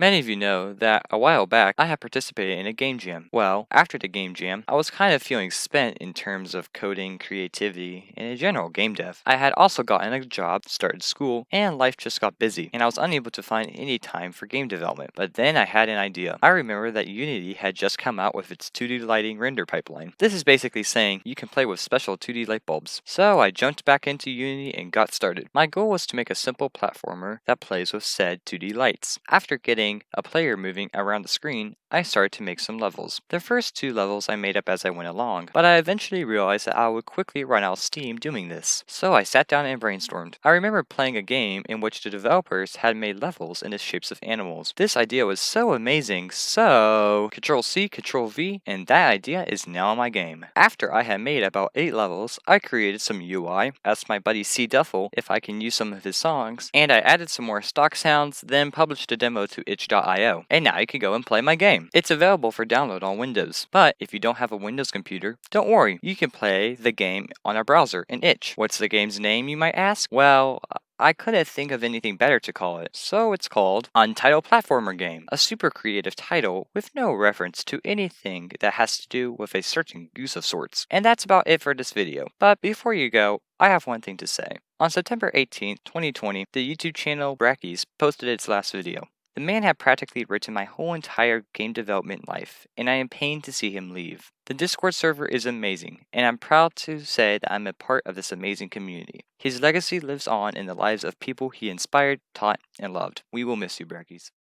Many of you know that a while back I had participated in a game jam. Well, after the game jam, I was kind of feeling spent in terms of coding, creativity, and in general game dev. I had also gotten a job, started school, and life just got busy, and I was unable to find any time for game development. But then I had an idea. I remember that Unity had just come out with its 2D lighting render pipeline. This is basically saying you can play with special 2D light bulbs. So I jumped back into Unity and got started. My goal was to make a simple platformer that plays with said 2D lights. After getting a player moving around the screen, I started to make some levels. The first two levels I made up as I went along, but I eventually realized that I would quickly run out of steam doing this. So I sat down and brainstormed. I remember playing a game in which the developers had made levels in the shapes of animals. This idea was so amazing, so Control C, Control V, and that idea is now my game. After I had made about 8 levels, I created some UI, asked my buddy C Duffel if I can use some of his songs, and I added some more stock sounds, then published the demo to itch.io. And now you can go and play my game. It's available for download on Windows, but if you don't have a Windows computer, don't worry, you can play the game on a browser in Itch. What's the game's name, you might ask? Well, I couldn't think of anything better to call it, so it's called Untitled Platformer Game, a super creative title with no reference to anything that has to do with a certain goose of sorts. And that's about it for this video. But before you go, I have one thing to say. On September 18th, 2020, the YouTube channel Brackies posted its last video. The man had practically written my whole entire game development life, and I am pained to see him leave. The Discord server is amazing, and I'm proud to say that I'm a part of this amazing community. His legacy lives on in the lives of people he inspired, taught, and loved. We will miss you, Brackies.